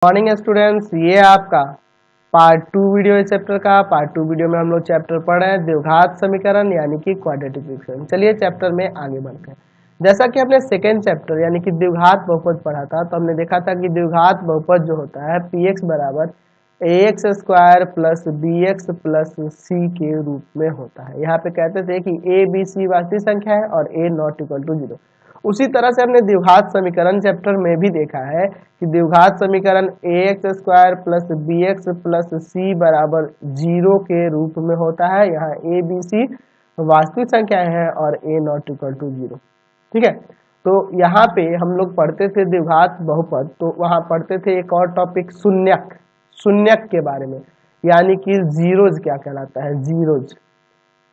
Morning students, ये आपका part 2 video है चैप्टर का। पार्ट 2 वीडियो में हम लोग चैप्टर पढ़ रहे हैं द्विघात समीकरण यानी कि क्वाड्रेटिक इक्वेशन। चलिए चैप्टर में आगे बढ़ते हैं। जैसा कि हमने सेकेंड चैप्टर यानी कि द्विघात बहुपद पढ़ा था, तो हमने देखा था कि द्विघात बहुपद जो होता है px बराबर ax square plus bx plus c के रूप में होता है। यहाँ पे कहते थे कि a b c वास्तविक संख्या है और a नॉट इक्वल टू 0। उसी तरह से हमने द्विघात समीकरण चैप्टर में भी देखा है कि द्विघात समीकरण ax square plus bx plus c बराबर 0 के रूप में होता है। यहाँ a b c वास्तविक संख्याएं हैं और a नॉट इक्वल टू 0। ठीक है, तो यहाँ पे हम लोग पढ़ते थे द्विघात बहुपद, तो वहाँ पढ़ते थे एक और टॉपिक शून्यक के बारे में, यानी कि जीरोज क्या कहलाता है, जीरोज।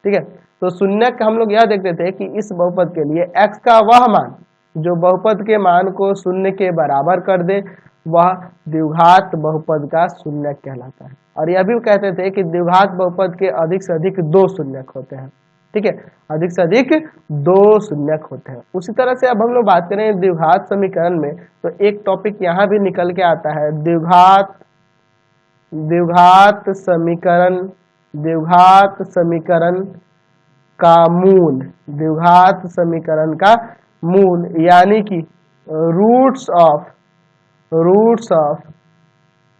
ठीक है, तो शून्यक हम लोग यह देखते थे कि इस बहुपद के लिए x का वह मान जो बहुपद के मान को शून्य के बराबर कर दे वह द्विघात बहुपद का शून्यक कहलाता है। और यह भी कहते थे कि द्विघात बहुपद के अधिक से अधिक 2 शून्यक होते हैं। ठीक है, अधिक से अधिक 2 शून्यक होते हैं। उसी तरह से अब हम लोग बात करें द्विघात समीकरण में, तो एक टॉपिक यहाँ भी निकल के आता है द्विघात समीकरण का मूल, द्विघात समीकरण का मूल यानी कि roots of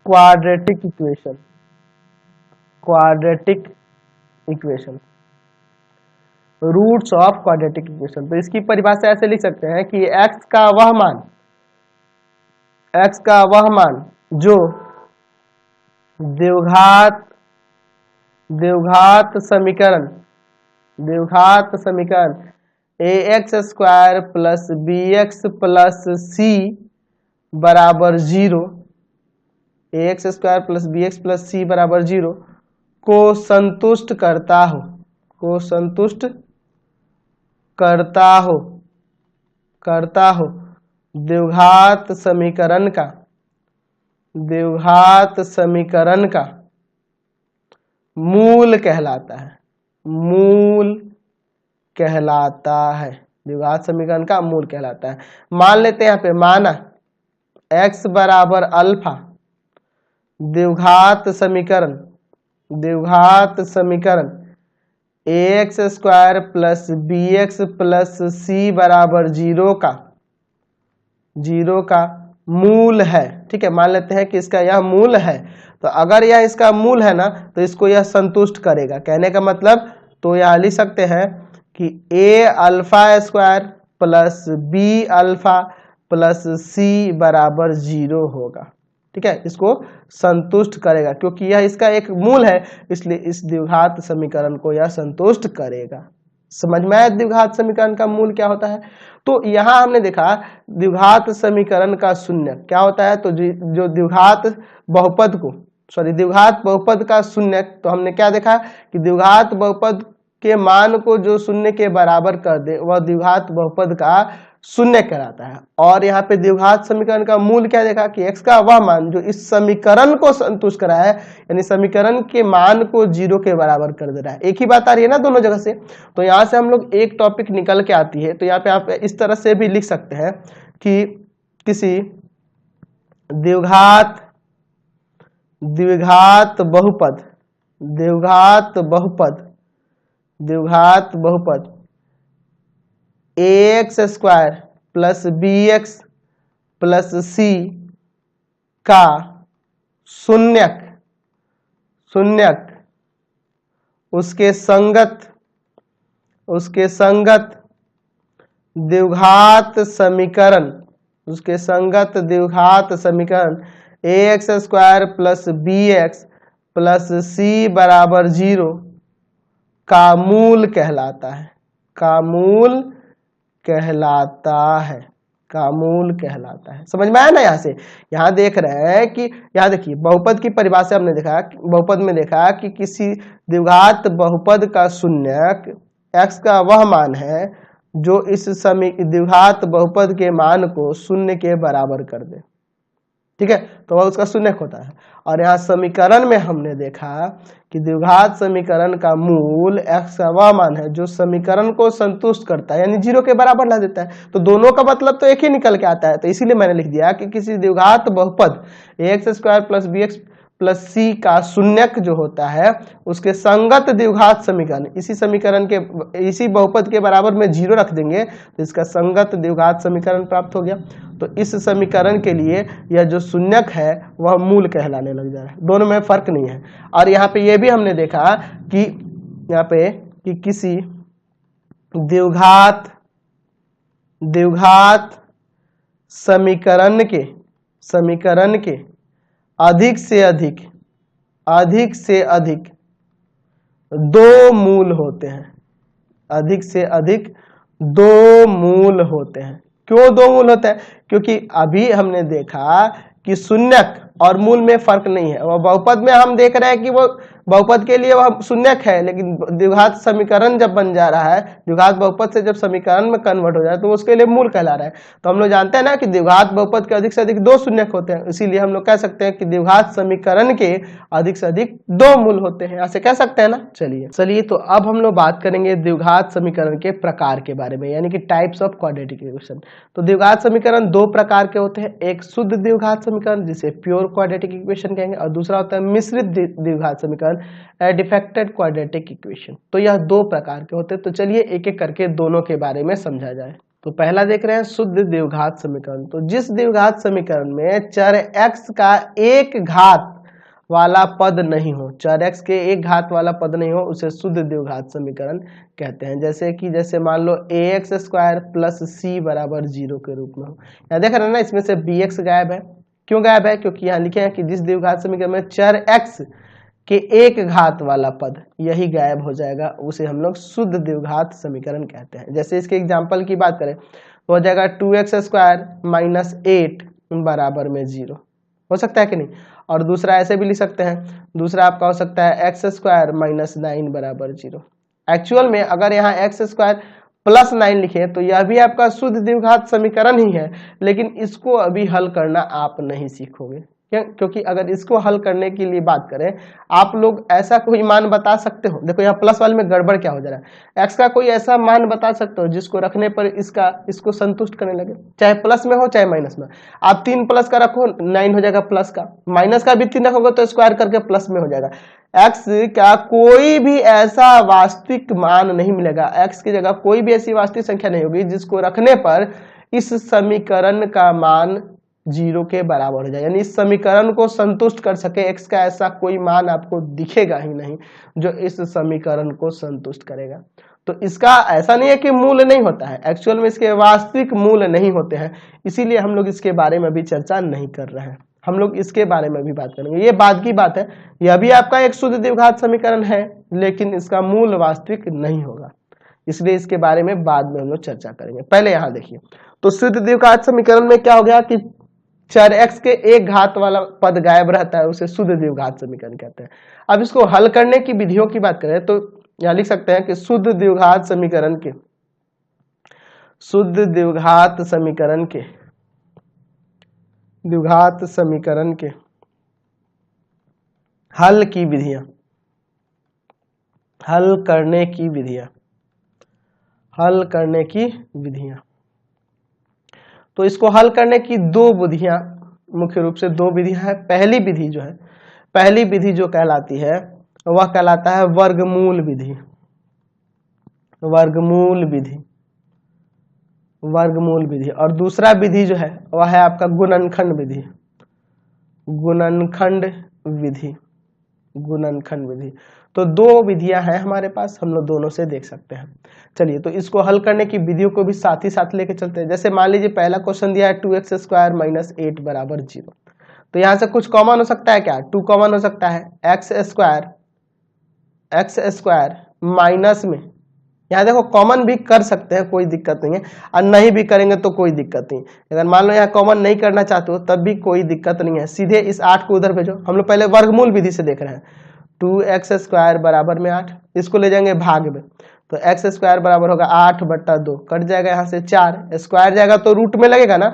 quadratic equation, roots of quadratic equation. तो इसकी परिभाषा ऐसे लिख सकते हैं कि x का वह मान जो द्विघात समीकरण ax square plus bx plus c बराबर 0, ax square plus bx plus c बराबर 0 को संतुष्ट करता हो द्विघात समीकरण का मूल कहलाता है। द्विघात समीकरण का मूल कहलाता है। मान लेते हैं यहाँ पे, माना x बराबर अल्फा, द्विघात समीकरण ax square plus bx plus c बराबर 0 का मूल है। ठीक है, मान लेते हैं कि इसका यह मूल है। तो अगर यह इसका मूल है ना, तो इसको यह संतुष्ट करेगा। कहने का मतलब, तो यह लिख सकते हैं कि a alpha square plus b alpha plus c बराबर 0 होगा। ठीक है, इसको संतुष्ट करेगा क्योंकि यह इसका एक मूल है, इसलिए इस द्विघात समीकरण को यह संतुष्ट करेगा। समझ में आया द्विघात समीकरण का मूल क्या होता है। तो यहाँ हमने देखा द्विघात समीकरण का शून्य क्या होता है। तो जो द्विघात बहुपद का शून्य, तो हमने क्या देखा कि द्विघात बहुपद के मान को जो शून्य के बराबर कर दे वह द्विघात बहुपद का शून्य कहलाता है। और यहाँ पे द्विघात समीकरण का मूल क्या देखा कि x का वह मान जो इस समीकरण को संतुष्ट करा है, यानी समीकरण के मान को 0 के बराबर कर दे रहा है। एक ही बात आ रही है ना दोनों जगह से। तो यहाँ से हम लोग एक टॉपिक निकल के आती है। तो यहाँ पे आप इस तरह से भी लिख सकते हैं कि किसी द्विघात बहुपद ax square plus bx plus c का शून्यक उसके संगत द्विघात समीकरण ax square plus bx plus c बराबर 0 का मूल कहलाता है। समझ में आया ना। यहाँ से यहाँ देख रहे हैं कि यहाँ देखिए बहुपद की परिभाषा हमने देखा, बहुपद में देखा कि किसी द्विघात बहुपद का शून्यक x का वह मान है जो इस द्विघात बहुपद के मान को शून्य के बराबर कर दे। ठीक है, तो वह उसका शून्यक होता है। और यहाँ समीकरण में हमने देखा कि द्विघात समीकरण का मूल x का वह मान है जो समीकरण को संतुष्ट करता है, यानी 0 के बराबर ला देता है। तो दोनों का मतलब तो एक ही निकल के आता है, तो इसीलिए मैंने लिख दिया कि किसी द्विघात बहुपद ax² + bx + c का शून्यक जो होता है उसके संगत द्विघात समीकरण, इसी समीकरण के इसी बहुपद के बराबर में 0 रख देंगे तो इसका संगत द्विघात समीकरण प्राप्त हो गया। तो इस समीकरण के लिए यह जो शून्यक है वह मूल कहलाने लग जा रहा है, दोनों में फर्क नहीं है। और यहाँ पे ये भी हमने देखा कि यहाँ पे कि किसी द्विघात समीकरण के अधिक से अधिक दो मूल होते हैं, अधिक से अधिक दो मूल होते हैं। क्यों दो मूल होते हैं? क्योंकि अभी हमने देखा कि शून्यक और मूल में फर्क नहीं है। वह बहुपद में हम देख रहे हैं कि वो बहुपद के लिए वह शून्यक है, लेकिन द्विघात समीकरण जब बन जा रहा है, द्विघात बहुपद से जब समीकरण में कन्वर्ट हो जाए तो उसके लिए मूल कहला रहा है। तो हम लोग जानते हैं ना कि द्विघात बहुपद के अधिक से अधिक दो शून्यक होते हैं, इसीलिए हम लोग कह सकते हैं कि द्विघात समीकरण के अधिक से अधिक दो मूल होते हैं, ऐसे कह सकते हैं ना। चलिए तो अब हम लोग बात करेंगे द्विघात समीकरण के प्रकार के बारे में, यानी कि टाइप्स ऑफ क्वाड्रेटिक इक्वेशन। तो द्विघात समीकरण दो प्रकार के होते हैं, एक शुद्ध द्विघात समीकरण जिसे प्योर क्वाड्रेटिक इक्वेशन कहेंगे, और दूसरा होता है मिश्रित द्विघात समीकरण, डिफेक्टेड क्वाड्रेटिक इक्वेशन। तो यह दो प्रकार के होते हैं। तो चलिए एक एक करके दोनों के बारे में समझा जाए। तो पहला देख रहे हैं शुद्ध द्विघात समीकरण। तो जिस द्विघात समीकरण में चर x का एक घात वाला पद नहीं हो, चर x के एक घात वाला पद नहीं हो, उसे शुद्ध द्विघात समीकरण कहते हैं। जैसे मान लो ax² + c = 0 के रूप में हो। यहाँ देख रहे हैं ना, इसमें से bx गायब है। क्यों गायब है? क्योंकि यहाँ लिखे हैं कि जिस द्विघात समीकरण में चर x के एक घात वाला पद यही गायब हो जाएगा, उसे हम लोग शुद्ध द्विघात समीकरण कहते हैं। जैसे इसके एग्जाम्पल की बात करें तो हो जाएगा 2x² - 8 = 0, हो सकता है कि नहीं। और दूसरा ऐसे भी लिख सकते हैं, दूसरा आपका हो सकता है x² - 9 = 0। एक्चुअल में अगर यहाँ x² + 9 लिखे तो यह भी आपका शुद्ध द्विघात समीकरण ही है, लेकिन इसको अभी हल करना आप नहीं सीखोगे। क्योंकि अगर इसको हल करने के लिए बात करें, आप लोग ऐसा कोई मान बता सकते हो, देखो यहाँ प्लस वाले में गड़बड़ क्या हो जा रहा है, x का कोई ऐसा मान बता सकते हो जिसको रखने पर इसको संतुष्ट करने लगे, चाहे प्लस में हो चाहे माइनस में। आप 3 प्लस का रखो 9 हो जाएगा प्लस का, माइनस का भी 3 रखोगे तो स्क्वायर करके प्लस में हो जाएगा। x का कोई भी ऐसा वास्तविक मान नहीं मिलेगा, x की जगह कोई भी ऐसी वास्तविक संख्या नहीं होगी जिसको रखने पर इस समीकरण का मान 0 के बराबर हो जाए, यानी इस समीकरण को संतुष्ट कर सके। x का ऐसा कोई मान आपको दिखेगा ही नहीं जो इस समीकरण को संतुष्ट करेगा। तो इसका ऐसा नहीं है कि मूल नहीं होता है, एक्चुअल में इसके वास्तविक मूल नहीं होते हैं, इसीलिए हम लोग इसके बारे में भी चर्चा नहीं कर रहे हैं। हम लोग इसके बारे में भी बात करेंगे, ये बाद की बात है। यह भी आपका एक शुद्ध द्विघात समीकरण है, लेकिन इसका मूल वास्तविक नहीं होगा, इसलिए इसके बारे में बाद में हम लोग चर्चा करेंगे। पहले यहाँ देखिए, तो शुद्ध द्विघात समीकरण में क्या हो गया कि चर x के एक घात वाला पद गायब रहता है, उसे शुद्ध द्विघात समीकरण कहते हैं। अब इसको हल करने की विधियों की बात करें तो यहाँ लिख सकते हैं कि शुद्ध द्विघात समीकरण के हल करने की विधियां। तो इसको हल करने की दो विधियां, मुख्य रूप से दो विधियां है। पहली विधि जो कहलाती है वह कहलाता है वर्गमूल विधि, और दूसरा विधि जो है वह है आपका गुणनखंड विधि। तो दो विधियां हैं हमारे पास, हम लोग दोनों से देख सकते हैं। चलिए तो इसको हल करने की विधियों को भी साथ ही साथ लेके चलते हैं। जैसे मान लीजिए पहला क्वेश्चन दिया है 2x² - 8 = 0। तो यहाँ से कुछ कॉमन हो सकता है क्या? 2 कॉमन हो सकता है, x² माइनस में, यहाँ देखो कॉमन भी कर सकते हैं, कोई दिक्कत नहीं है, और नहीं भी करेंगे तो कोई दिक्कत नहीं। अगर मान लो यहाँ कॉमन नहीं करना चाहते हो तब भी कोई दिक्कत नहीं है, सीधे इस 8 को उधर भेजो। हम लोग पहले वर्गमूल विधि से देख रहे हैं। 2x² बराबर में 8, इसको ले जाएंगे भाग में, तो x² बराबर होगा 8/2, कट जाएगा यहाँ से 4, स्क्वायर जाएगा तो रूट में लगेगा ना,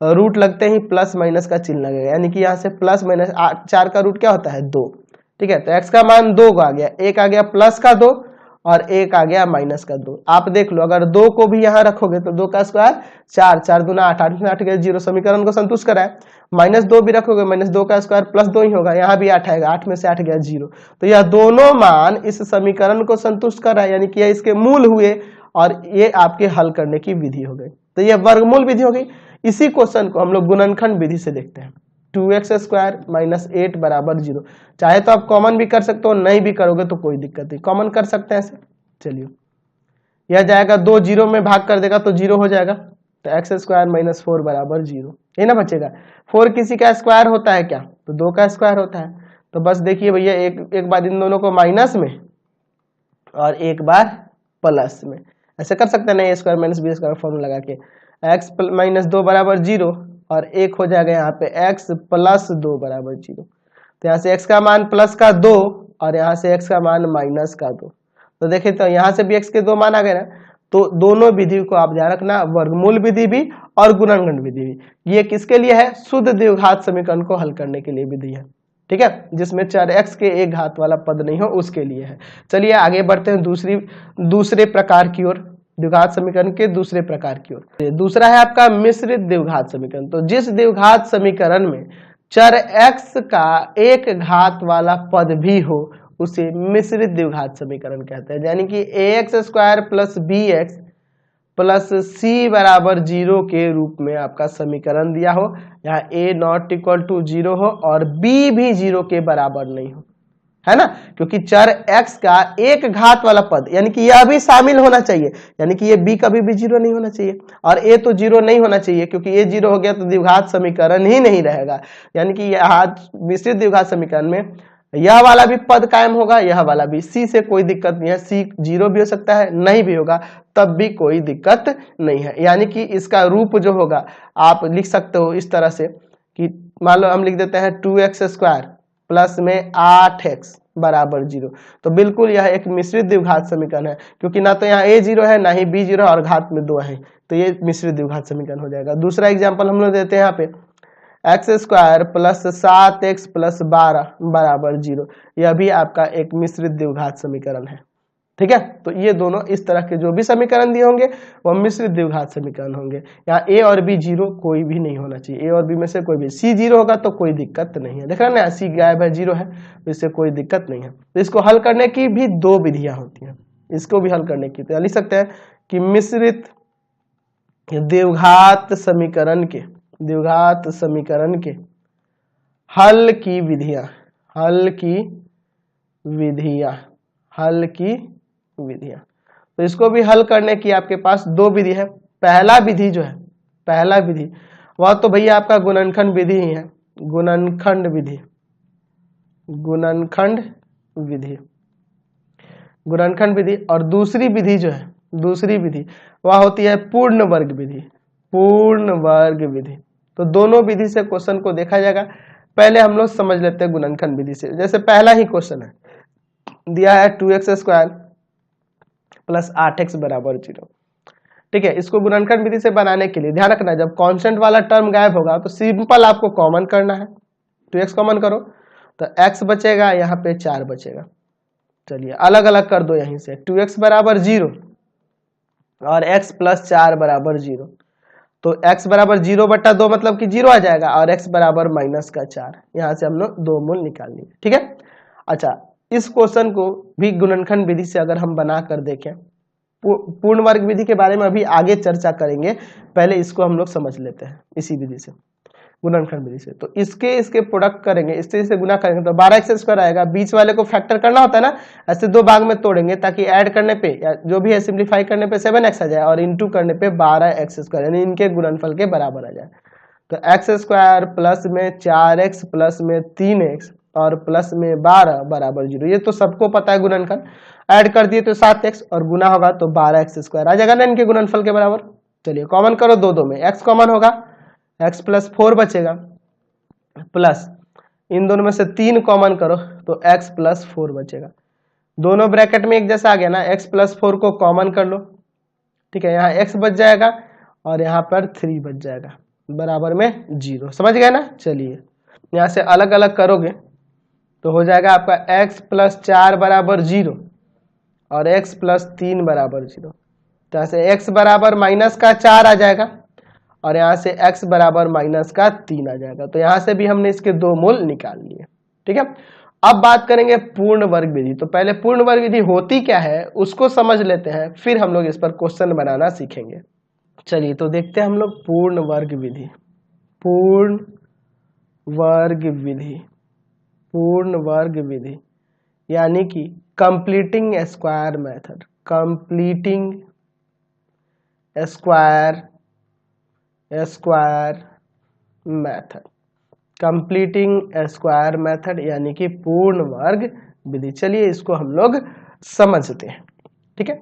रूट लगते ही प्लस माइनस का चिन्ह लगेगा, यानी कि यहाँ से प्लस माइनस 4 का रूट क्या होता है 2। ठीक है, तो x का मान 2 आ गया, एक आ गया प्लस का 2 और एक आ गया माइनस का 2। आप देख लो अगर 2 को भी यहाँ रखोगे तो 2 का स्क्वायर 4, 4 दूना 8, 8 में 8 गया 0, समीकरण को संतुष्ट कराए। -2 भी रखोगे, -2 का स्क्वायर +2 ही होगा, यहाँ भी 8 आएगा, 8 में से 8 गया 0। तो यह दोनों मान इस समीकरण को संतुष्ट कर रहा है, यानी कि यह इसके मूल हुए और ये आपके हल करने की विधि हो गई। तो यह वर्गमूल विधि हो गई। इसी क्वेश्चन को हम लोग गुणनखंड विधि से देखते हैं। 2x² - 8 = 0। चाहे तो आप कॉमन भी कर सकते हो, नहीं भी करोगे तो कोई दिक्कत नहीं, कॉमन कर सकते हैं ऐसे। चलिए यह जाएगा 2 0 में भाग कर देगा तो 0 हो जाएगा, तो x² - 4 = 0, ये ना बचेगा। 4 किसी का स्क्वायर होता है क्या, तो 2 का स्क्वायर होता है। तो बस देखिए भैया एक बार इन दोनों को माइनस में और एक बार प्लस में, ऐसे कर सकते हैं ना, a² - b² फॉर्मूला लगा के। x - 2 = 0 और एक हो जाएगा यहाँ पे x + 2 = 0। तो यहाँ से x का मान प्लस का 2 और यहाँ से x का मान माइनस का 2। तो देखिए तो यहाँ से भी x के 2 मान आ गए ना। तो दोनों विधि को आप ध्यान रखना, वर्गमूल विधि भी और गुणनखंड विधि भी। ये किसके लिए है, शुद्ध द्विघात समीकरण को हल करने के लिए विधि है। ठीक है, जिसमें चर x के एक घात वाला पद नहीं हो उसके लिए है। चलिए आगे बढ़ते हैं दूसरे प्रकार की ओर, द्विघात समीकरण के दूसरे प्रकार की ओर। दूसरा है आपका मिश्रित द्विघात समीकरण। तो जिस द्विघात समीकरण में चर x का एक घात वाला पद भी हो उसे मिश्रित द्विघात समीकरण कहते हैं। यानी कि ax² + bx + c = 0 के रूप में आपका समीकरण दिया हो, यहाँ a ≠ 0 हो और b भी 0 के बराबर नहीं हो, है ना, क्योंकि चर x का एक घात वाला पद, यानी कि यह भी शामिल होना चाहिए, यानी कि ये b कभी भी 0 नहीं होना चाहिए और a तो 0 नहीं होना चाहिए, क्योंकि a 0 हो गया तो द्विघात समीकरण ही नहीं रहेगा। यानी कि यहाँ मिश्रित द्विघात समीकरण में यह वाला भी पद कायम होगा, यह वाला भी, c से कोई दिक्कत नहीं है, c 0 भी हो सकता है नहीं भी होगा तब भी कोई दिक्कत नहीं है। यानी कि इसका रूप जो होगा आप लिख सकते हो इस तरह से कि मान लो हम लिख देते हैं 2x² प्लस में 8x = 0। तो बिल्कुल यह एक मिश्रित द्विघात समीकरण है, क्योंकि ना तो यहाँ a 0 है ना ही b 0 और घात में 2 है, तो ये मिश्रित द्विघात समीकरण हो जाएगा। दूसरा एग्जाम्पल हम लोग देते हैं यहाँ पे x² + 7x + 12 = 0। यह भी आपका एक मिश्रित द्विघात समीकरण है। ठीक है, तो ये दोनों इस तरह के जो भी समीकरण दिए होंगे वह मिश्रित द्विघात समीकरण होंगे। यहाँ a और b 0 कोई भी नहीं होना चाहिए, a और b में से कोई भी। c 0 होगा तो कोई दिक्कत नहीं है, देख रहे हैं ना, c गायब है 0 है, तो इससे कोई दिक्कत नहीं है। तो इसको हल करने की भी दो विधियां होती हैं, इसको भी हल करने की। तो लिख सकते हैं कि मिश्रित द्विघात समीकरण के हल की विधियां। तो इसको भी हल करने की आपके पास दो विधि है। पहला विधि वह तो भैया आपका गुणनखंड विधि ही है, गुणनखंड विधि। और दूसरी विधि वह होती है पूर्ण वर्ग विधि। तो दोनों विधि से क्वेश्चन को देखा जाएगा। पहले हम लोग समझ लेते हैं गुणनखंड विधि से। जैसे पहला ही क्वेश्चन है, दिया है 2x² + 8x = 0। ठीक है, इसको गुणनखंड विधि से बनाने के लिए ध्यान रखना, जब कांस्टेंट वाला टर्म गायब होगा तो सिंपल आपको कॉमन करना है। 2x कॉमन करो तो x बचेगा, यहाँ पे 4 बचेगा। चलिए अलग अलग कर दो, यहीं से 2x = 0 और x + 4 = 0। तो x = 0/2 मतलब कि 0 आ जाएगा और x = -4। यहाँ से हम लोग दो मूल निकाल लिए। ठीक है, अच्छा इस क्वेश्चन को भी गुणनखंड विधि से अगर हम बना कर देखें, पूर्ण वर्ग विधि के बारे में अभी आगे चर्चा करेंगे, पहले इसको हम लोग समझ लेते हैं इसी विधि से, गुणनखंड विधि से। तो इसके प्रोडक्ट करेंगे, इससे गुना करेंगे तो 12x² आएगा। बीच वाले को फैक्टर करना होता है ना, ऐसे दो भाग में तोड़ेंगे ताकि ऐड करने पे या जो भी है सिंप्लीफाई करने पे 7x आ जाए और इंटू करने पे 12x², यानी इनके गुणनफल के बराबर आ जाए। तो x² प्लस में 4x प्लस में 3x और प्लस में 12 = 0। ये तो सबको पता है गुणनखंड। ऐड कर दिए तो 7x और गुना होगा तो 12x² आ जाएगा ना इनके गुणनफल के बराबर। चलिए कॉमन करो दो में, x कॉमन होगा, x + 4 बचेगा, प्लस इन दोनों में से 3 कॉमन करो तो x + 4 बचेगा। दोनों ब्रैकेट में एक जैसा आ गया ना, x + 4 को कॉमन कर लो। ठीक है, यहाँ x बच जाएगा और यहाँ पर 3 बच जाएगा। बराबर में 0। समझ गए ना। चलिए यहाँ से अलग अलग करोगे तो हो जाएगा आपका x प्लस 4 बराबर 0 और x प्लस 3 बराबर 0। तो यहाँ से x बराबर माइनस का 4 आ जाएगा और यहाँ से x बराबर माइनस का 3 आ जाएगा। तो यहाँ से भी हमने इसके दो मूल निकाल लिए। ठीक है, अब बात करेंगे पूर्ण वर्ग विधि। तो पहले पूर्ण वर्ग विधि होती क्या है उसको समझ लेते हैं, फिर हम लोग इस पर क्वेश्चन बनाना सीखेंगे। चलिए तो देखते हैं हम लोग पूर्ण वर्ग विधि। पूर्ण वर्ग विधि, पूर्ण वर्ग विधि यानी कि completing square method, completing square method, completing square method यानी कि पूर्ण वर्ग विधि। चलिए इसको हम लोग समझते हैं। ठीक है,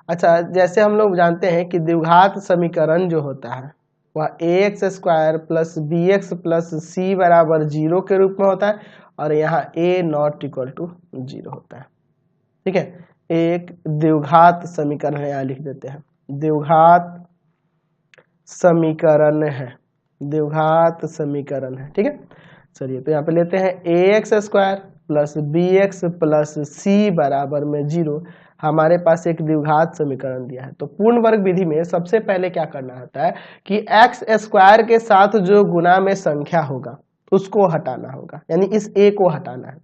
अच्छा जैसे हम लोग जानते हैं कि द्विघात समीकरण जो होता है वह ax square plus b x plus c बराबर 0 के रूप में होता है और यहाँ a नॉट इक्वल टू 0 होता है। ठीक है, एक द्विघात समीकरण है, यहाँ लिख देते हैं द्विघात समीकरण है, द्विघात समीकरण है। ठीक है, चलिए तो यहाँ पे लेते हैं ax square plus b x plus c बराबर में 0। हमारे पास एक द्विघात समीकरण दिया है। तो पूर्ण वर्ग विधि में सबसे पहले क्या करना होता है कि x स्क्वायर के साथ जो गुना में संख्या होगा उसको हटाना होगा, यानी इस a को हटाना है।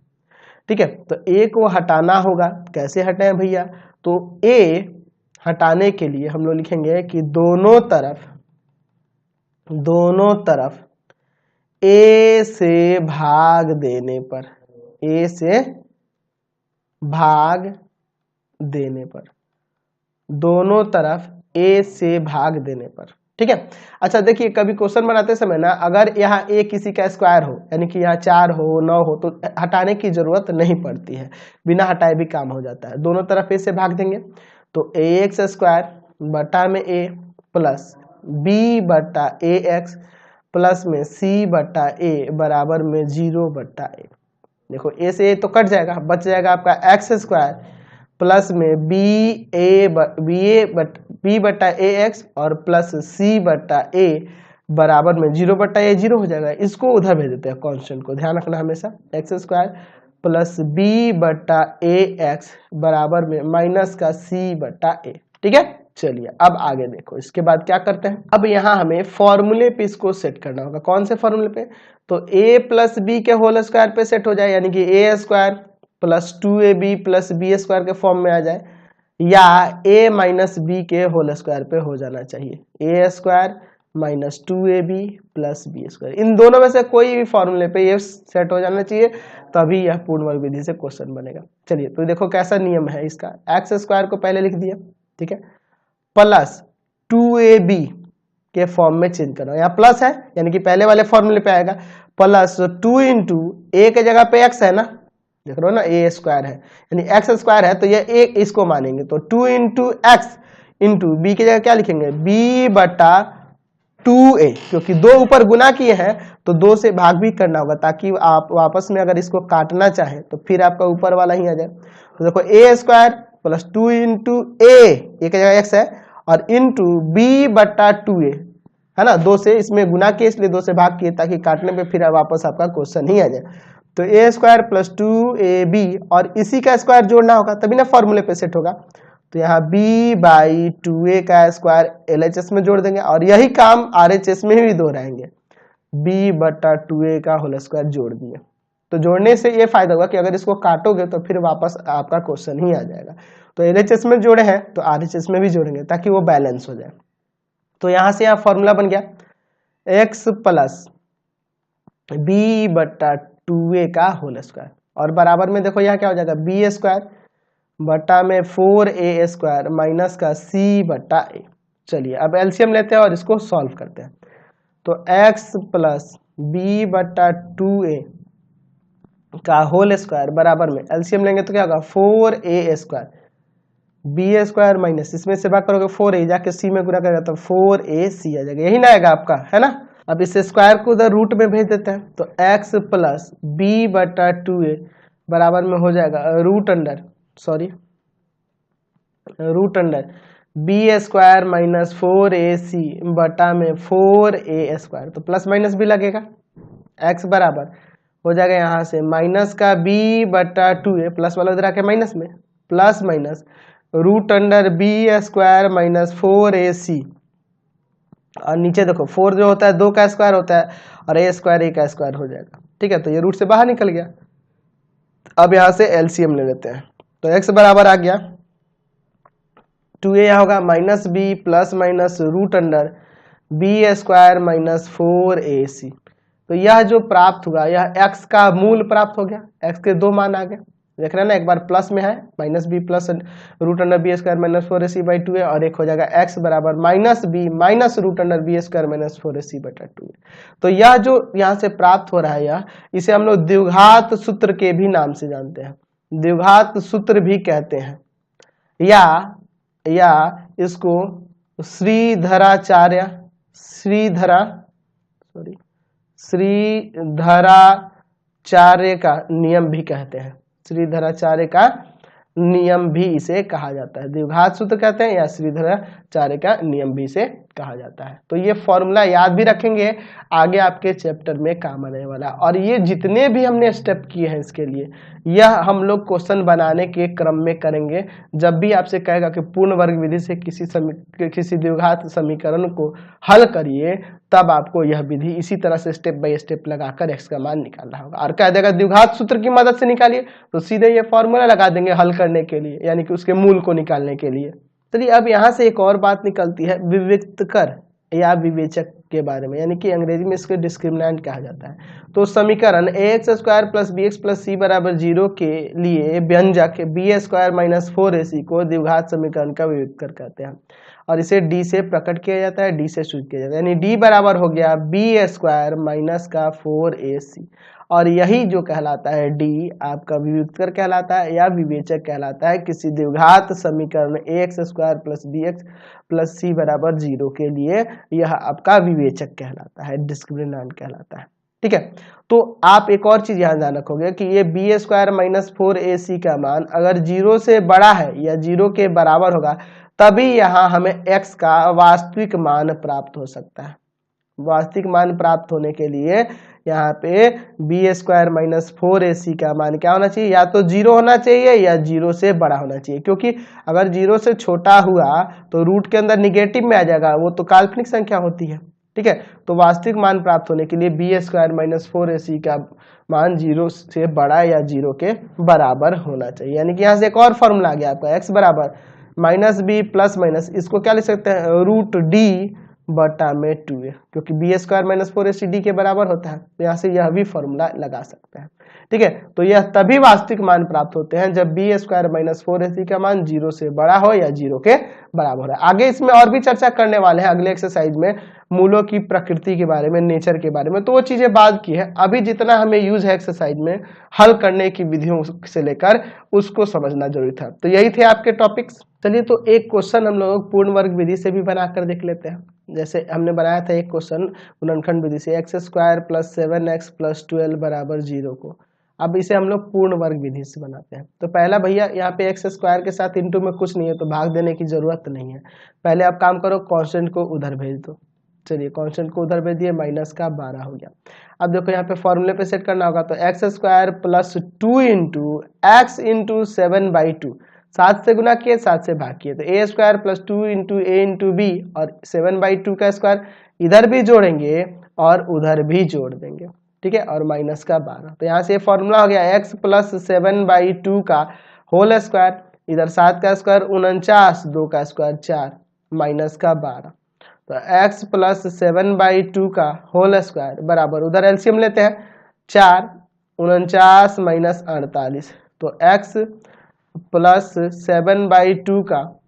ठीक है, तो a को हटाना होगा। कैसे हटाएं भैया, तो a हटाने के लिए हम लोग लिखेंगे कि दोनों तरफ a से भाग देने पर, a से भाग देने पर, दोनों तरफ a से भाग देने पर। ठीक है, अच्छा देखिए कभी क्वेश्चन बनाते समय ना अगर यहाँ a किसी का स्क्वायर हो यानी कि यहाँ 4 हो 9 हो तो हटाने की जरूरत नहीं पड़ती है, बिना हटाए भी काम हो जाता है। दोनों तरफ a से भाग देंगे तो ax स्क्वायर बटा में a प्लस b बटा ax प्लस में c बटा a बराबर में 0 बटा a। देखो a से a तो कट जाएगा, बच जाएगा आपका x स्क्वायर प्लस में b बटा ए एक्स और प्लस c बटा a बराबर में 0 बटा a 0 हो जाएगा। इसको उधर भेज देते हैं कांस्टेंट को, ध्यान रखना हमेशा। एक्स स्क्वायर प्लस b बटा ए एक्स बराबर में माइनस का c बटा a। ठीक है, चलिए अब आगे देखो इसके बाद क्या करते हैं। अब यहाँ हमें फॉर्मूले पे इसको सेट करना होगा। कौन से फॉर्मूले पे, तो a प्लस बी के होल स्क्वायर पे सेट हो जाए, यानी कि a square plus 2ab plus b square के फॉर्म में आ जाए, या a माइनस बी के होल स्क्वायर पे हो जाना चाहिए। a square minus 2ab plus b square, इन दोनों में से कोई भी फॉर्मूले पे ये सेट हो जाना चाहिए, तभी यह पूर्ण वर्ग विधि से क्वेश्चन बनेगा। चलिए तो देखो कैसा नियम है इसका। एक्स स्क्वायर को पहले लिख दिया, ठीक है, प्लस 2ab के फॉर्म में चेंज करना, यहाँ प्लस है यानी कि पहले वाले फॉर्मूले पे आएगा, प्लस 2 इंटू ए के जगह पे x है ना, देख रहे हो ना ए स्क्वायर है यानी एक्स स्क्वायर है तो ये ए इसको मानेंगे, तो 2 इंटू एक्स इंटू बी की जगह क्या लिखेंगे b बटा 2a, क्योंकि दो ऊपर गुना किए हैं तो 2 से भाग भी करना होगा ताकि आप वापस में अगर इसको काटना चाहें तो फिर आपका ऊपर वाला ही आ जाए। तो देखो ए स्क्वायर प्लस 2 इंटू ए की जगह x है और इंटू बी बटा 2a है ना, 2 से इसमें गुना किए इसलिए 2 से भाग किए ताकि काटने पे फिर वापस आपका क्वेश्चन ही आ जाए। तो ए स्क्वायर प्लस 2ab और इसी का स्क्वायर जोड़ना होगा तभी ना फॉर्मूले पे सेट होगा। तो यहाँ b बाई 2a का स्क्वायर LHS में जोड़ देंगे और यही काम RHS में भी दोहराएंगे, b बटा 2a का होल स्क्वायर जोड़ दिए। तो जोड़ने से ये फायदा होगा कि अगर इसको काटोगे तो फिर वापस आपका क्वेश्चन ही आ जाएगा। तो LHS में जोड़े हैं तो RHS में भी जोड़ेंगे ताकि वो बैलेंस हो जाए। तो यहाँ से यहाँ फॉर्मूला बन गया x प्लस b बटा 2a का होल स्क्वायर और बराबर में देखो यहाँ क्या हो जाएगा b स्क्वायर बटा में 4a स्क्वायर माइनस का c बटा a। चलिए अब एलसीएम लेते हैं और इसको सॉल्व करते हैं। तो x प्लस b बटा 2a का होल स्क्वायर बराबर में एलसीएम लेंगे तो क्या होगा 4a square b square minus इसमें से भाग करोगे 4a जाके c में गुणा करेगा तो 4ac आ जाएगा, यही ना आएगा आपका, है ना। अब इस स्क्वायर को उधर रूट में भेज देते हैं तो x प्लस b बटा 2a बराबर में हो जाएगा root under b square minus 4ac बटा में 4a², तो प्लस माइनस भी लगेगा। x बराबर हो जाएगा यहाँ से माइनस का b बटा 2a, प्लस वाला उधर आके माइनस में, plus minus root under b square minus 4ac, और नीचे देखो 4 जो होता है 2 का स्क्वायर होता है और a स्क्वायर 1 का स्क्वायर हो जाएगा। ठीक है, तो ये रूट से बाहर निकल गया। अब यहाँ से एलसीएम ले लेते हैं, तो x बराबर आ गया 2a, यहाँ होगा minus b plus minus root under b square minus 4ac। तो यह जो प्राप्त हुआ यह x का मूल प्राप्त हो गया, x के दो मान आ गए, देख रहे हैं ना, एक बार प्लस में है minus b plus root under b square minus 4ac by 2a, और एक हो जाएगा x बराबर minus b minus root under b square minus 4ac बटा 2a। तो यह जो यहाँ से प्राप्त हो रहा है यह, इसे हम लोग द्विघात सूत्र के भी नाम से जानते हैं, द्विघात सूत्र भी कहते हैं, या इसको श्रीधराचार्य का नियम भी कहते हैं, श्रीधराचार्य का नियम भी इसे कहा जाता है, द्विघात सूत्र कहते हैं या श्रीधराचार्य का नियम भी इसे कहा जाता है। तो ये फॉर्मूला याद भी रखेंगे, आगे आपके चैप्टर में काम आने वाला। और ये जितने भी हमने स्टेप किए हैं इसके लिए, यह हम लोग क्वेश्चन बनाने के क्रम में करेंगे। जब भी आपसे कहेगा कि पूर्ण वर्ग विधि से किसी द्विघात समीकरण को हल करिए, तब आपको यह विधि इसी तरह से स्टेप बाय स्टेप लगाकर x का मान निकालना होगा। और कह देगा द्विघात सूत्र की मदद से निकालिए, तो सीधे ये फॉर्मूला लगा देंगे हल करने के लिए, यानी कि उसके मूल को निकालने के लिए। चलिए अब यहाँ से एक और बात निकलती है विविक्तकर या विवेचक के बारे में, यानी कि अंग्रेजी में इसको डिस्क्रिमिनेंट कहा जाता है। तो समीकरण ax square plus bx plus c बराबर 0 के लिए व्यंजक b स्क्वायर माइनस 4ac को द्विघात समीकरण का विविक्तकर कहते हैं, और इसे d से प्रकट किया जाता है, d से सूचित किया जाता है, यानी d बराबर हो गया b स्क्वायर माइनस का 4ac, और यही जो कहलाता है d आपका विविक्तकर कहलाता है या विवेचक कहलाता है किसी द्विघात समीकरण ax square plus bx plus c बराबर 0 के लिए, यह आपका विवेचक कहलाता है, डिस्क्रिमिनेंट कहलाता है। ठीक है, तो आप एक और चीज यहाँ ध्यान रखोगे कि ये बी स्क्वायर माइनस 4ac का मान अगर 0 से बड़ा है या 0 के बराबर होगा, तभी यहाँ हमें x का वास्तविक मान प्राप्त हो सकता है। वास्तविक मान प्राप्त होने के लिए यहाँ पे बी स्क्वायर माइनस 4ac का मान क्या होना चाहिए, या तो 0 होना चाहिए या 0 से बड़ा होना चाहिए, क्योंकि अगर 0 से छोटा हुआ तो रूट के अंदर निगेटिव में आ जाएगा, वो तो काल्पनिक संख्या होती है। ठीक है, तो वास्तविक मान प्राप्त होने के लिए बी स्क्वायर माइनस 4ac का मान 0 से बड़ा या 0 के बराबर होना चाहिए। यानी कि यहाँ से एक और फॉर्मूला आ गया आपका, x बराबर माइनस बी प्लस माइनस, इसको क्या लिख सकते हैं, रूट डी बटा में 2a, क्योंकि B square minus 4ac D के बराबर होता है, तो यहाँ से यह भी फॉर्मूला लगा सकते हैं। ठीक है, तो यह तभी वास्तविक मान प्राप्त होते हैं जब बी स्क्वायर माइनस 4ac का मान 0 से बड़ा हो या 0 के बराबर है। आगे इसमें और भी चर्चा करने वाले हैं अगले एक्सरसाइज में, मूलों की प्रकृति के बारे में, नेचर के बारे में, तो वो चीजें बाद की है। अभी जितना हमें यूज है एक्सरसाइज में हल करने की विधियों से लेकर, उसको समझना जरूरी था। तो यही थे आपके टॉपिक्स। चलिए, तो एक क्वेश्चन हम लोग पूर्ण वर्ग विधि से भी बनाकर देख लेते हैं। जैसे हमने बनाया था एक क्वेश्चन गुणनखंड विधि से, x square plus 7x plus 12 बराबर 0 को। अब इसे हम लोग पूर्ण वर्ग विधि से बनाते हैं। तो पहला भैया यहाँ पे एक्स स्क्वायर के साथ इंटू में कुछ नहीं है, तो भाग देने की जरूरत नहीं है। पहले आप काम करो, कांस्टेंट को उधर भेज दो। चलिए, कांस्टेंट को उधर भेज दिए, माइनस का 12 हो गया। अब देखो यहाँ पे फॉर्मूले पे सेट करना होगा, तो x square plus 2 into x into 7/2, 7 से गुना किए 7 से भाग किए, तो ए स्क्वायर प्लस 2 इंटू ए इंटू बी, और 7/2 का स्क्वायर इधर भी जोड़ेंगे और उधर भी जोड़ देंगे। ठीक है, और माइनस का 12, तो यहाँ से ये फॉर्मूला हो गया x प्लस 7/2 का होल स्क्वायर, इधर 7 का स्क्वायर 49, 2 का स्क्वायर 4, माइनस का 12, तो x प्लस 7/2 का होल स्क्वायर बराबर, उधर एलसीएम लेते हैं, 4 49 माइनस 48, तो x प्लस 7/2 का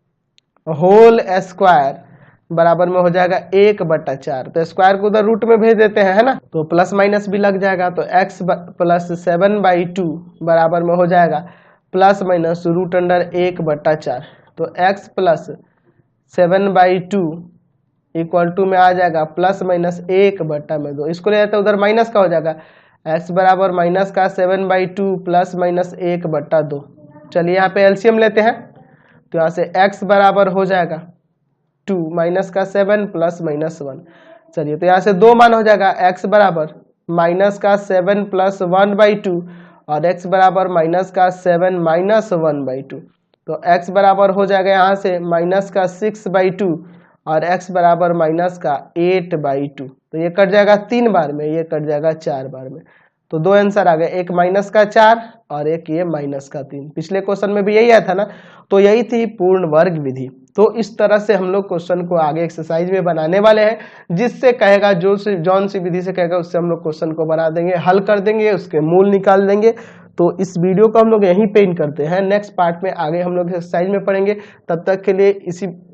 होल स्क्वायर बराबर में हो जाएगा 1/4, तो स्क्वायर को उधर रूट में भेज देते हैं, है ना, तो प्लस माइनस भी लग जाएगा, तो x प्लस 7/2 बराबर में हो जाएगा प्लस माइनस रूट अंडर 1/4, तो x प्लस 7/2 इक्वल टू में आ जाएगा प्लस माइनस 1/2, इसको ले जाते हैं उधर माइनस का हो जाएगा, x बराबर माइनस का 7/2 प्लस माइनस 1/2। चलिए यहाँ पे एलसीएम लेते हैं, तो यहाँ से x बराबर हो जाएगा 2 माइनस का 7 प्लस माइनस 1। चलिए तो यहाँ से दो मान हो जाएगा, x बराबर माइनस का 7 प्लस 1/2 और x बराबर माइनस का 7 माइनस 1/2। तो x बराबर हो जाएगा यहाँ से माइनस का 6/2 और x बराबर माइनस का 8/2। तो ये कट जाएगा 3 बार में, ये कट जाएगा 4 बार में। तो दो आंसर आ गए, एक माइनस का 4 और एक ये माइनस का 3। पिछले क्वेश्चन में भी यही आया था ना, तो यही थी पूर्ण वर्ग विधि। तो इस तरह से हम लोग क्वेश्चन को आगे एक्सरसाइज में बनाने वाले हैं, जिससे कहेगा जौन सी विधि से कहेगा उससे हम लोग क्वेश्चन को बना देंगे, हल कर देंगे, उसके मूल निकाल देंगे। तो इस वीडियो को हम लोग यहीं पे एंड करते हैं। नेक्स्ट पार्ट में आगे हम लोग एक्सरसाइज में पढ़ेंगे, तब तक के लिए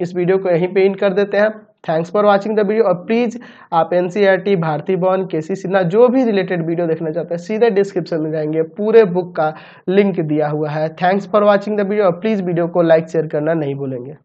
इस वीडियो को यहीं पे एंड कर देते हैं। Thanks for watching the video. और प्लीज आप एनसीईआरटी, भारती भवन, केसी सिन्हा जो भी रिलेटेड वीडियो देखना चाहते हैं सीधे डिस्क्रिप्शन में जाएंगे, पूरे बुक का लिंक दिया हुआ है। Thanks for watching the video और प्लीज वीडियो को लाइक शेयर करना नहीं भूलेंगे।